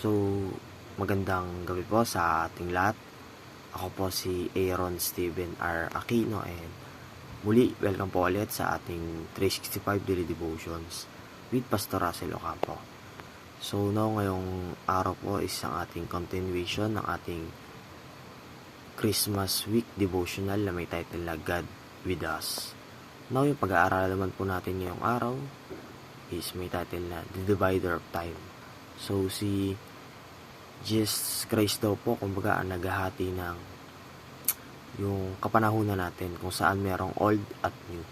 So, magandang gabi po sa ating lahat. Ako po si Aaron Steven R. Aquino and muli, welcome po ulit sa ating 365 Daily Devotions with Pastor Russell Ocampo. So, now ngayong araw po is ang ating continuation ng ating Christmas Week Devotional na may title na God With Us. Now, yung pag-aaralan naman po natin ngayong araw is may title na The Divider of Time. So, si Jesus Christ daw po, kumbaga, ang naghahati ng yung kapanahunan natin kung saan merong old at new.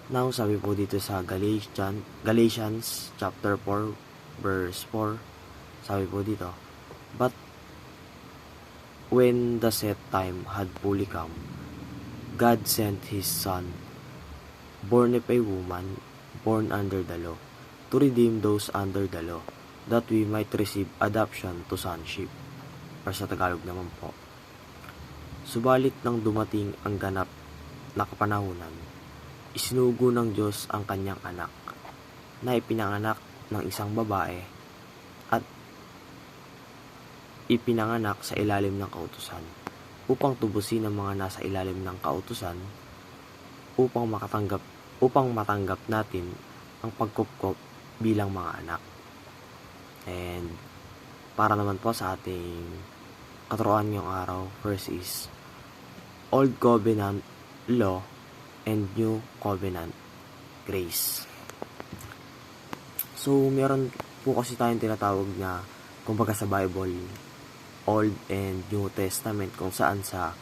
Now, sabi po dito sa Galatians chapter 4, verse 4, sabi po dito, But when the set time had fully come, God sent His Son, born of a woman, born under the law, to redeem those under the law, that we might receive adoption to sonship. Para sa Tagalog naman po. Subalit nang dumating ang ganap na kapanahunan, isinugo ng Diyos ang kanyang anak, na ipinanganak ng isang babae at ipinanganak sa ilalim ng kautusan, upang tubusin ang mga nasa ilalim ng kautusan, upang matanggap natin ang pagkupkop bilang mga anak. And para naman po sa ating katuruan ngayong araw, first is Old Covenant Law and New Covenant Grace. So, meron po kasi tayong tinatawag na, kumbaga sa Bible, Old and New Testament, kung saan sa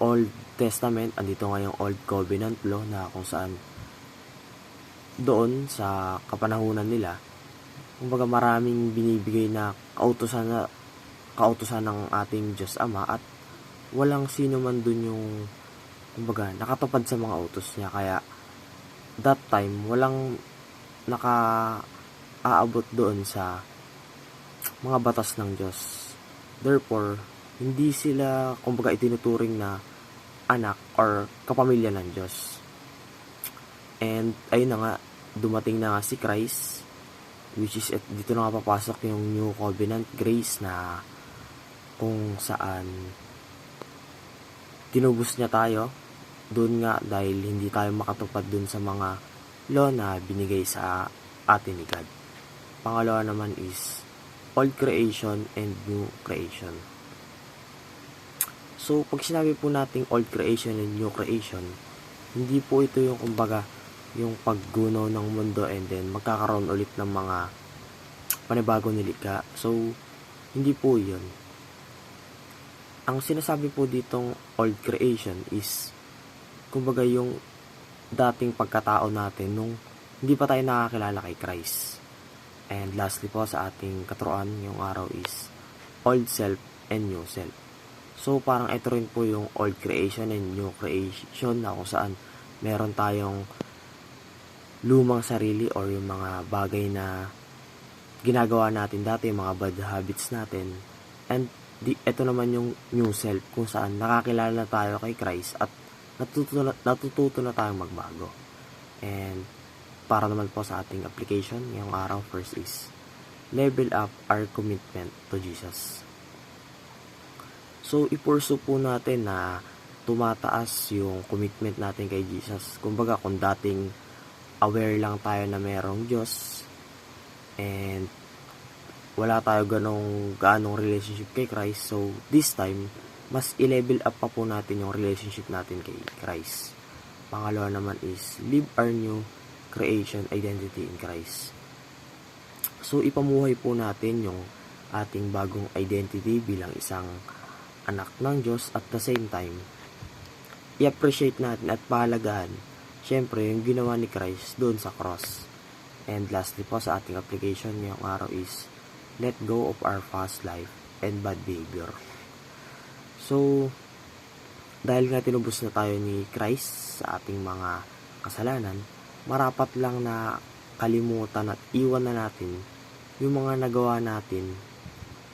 Old Testament, andito nga yung Old Covenant Law na kung saan doon sa kapanahunan nila, kumbaga maraming binibigay na kautusan ng ating Diyos Ama at walang sino man dun yung kumbaga nakatupad sa mga utos niya, kaya that time walang naka-aabot doon sa mga batas ng Diyos. Therefore, hindi sila kumbaga itinuturing na anak or kapamilya ng Diyos. And ayun na nga, dumating na nga si Christ, which is dito na nga papasok yung New Covenant Grace na kung saan tinubos niya tayo doon nga dahil hindi tayo makatupad doon sa mga law na binigay sa atin ni God. Pangalawa naman is Old Creation and New Creation. So, pag sinabi po nating Old Creation and New Creation, hindi po ito yung kumbaga yung paggunaw ng mundo and then magkakaroon ulit ng mga panibagong nilikha. So, hindi po yun. Ang sinasabi po ditong old creation is kumbaga yung dating pagkatao natin nung hindi pa tayo nakakilala kay Christ. And lastly po sa ating katuruan yung araw is old self and new self. So, parang ito rin po yung old creation and new creation na kung saan meron tayong lumang sarili or yung mga bagay na ginagawa natin dati, mga bad habits natin. And ito naman yung new self kung saan nakakilala na tayo kay Christ at natututo na tayong magbago. And para naman po sa ating application ngayong araw, first is level up our commitment to Jesus. So, ipursu po natin na tumataas yung commitment natin kay Jesus. Kumbaga, kung dating aware lang tayo na mayroong Diyos and wala tayo ganong relationship kay Christ, so this time mas i-level up pa po natin yung relationship natin kay Christ. Pangalawa naman is live our new creation identity in Christ. So ipamuhay po natin yung ating bagong identity bilang isang anak ng Diyos at the same time i-appreciate natin at pahalagahan syempre, yung ginawa ni Christ doon sa cross. And lastly po sa ating application ngayong araw is let go of our past life and bad behavior. So, dahil nga tinubos na tayo ni Christ sa ating mga kasalanan, marapat lang na kalimutan at iwan na natin yung mga nagawa natin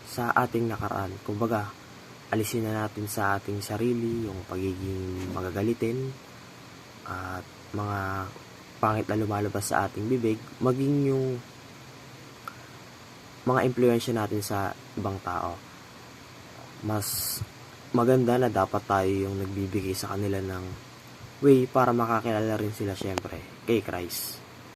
sa ating nakaraan. Kumbaga, alisin na natin sa ating sarili yung pagiging magagalitin at mga pangit na lumalabas sa ating bibig, maging yung mga impluwensya natin sa ibang tao. Mas maganda na dapat tayo yung nagbibigay sa kanila ng way para makakilala rin sila syempre kay Christ.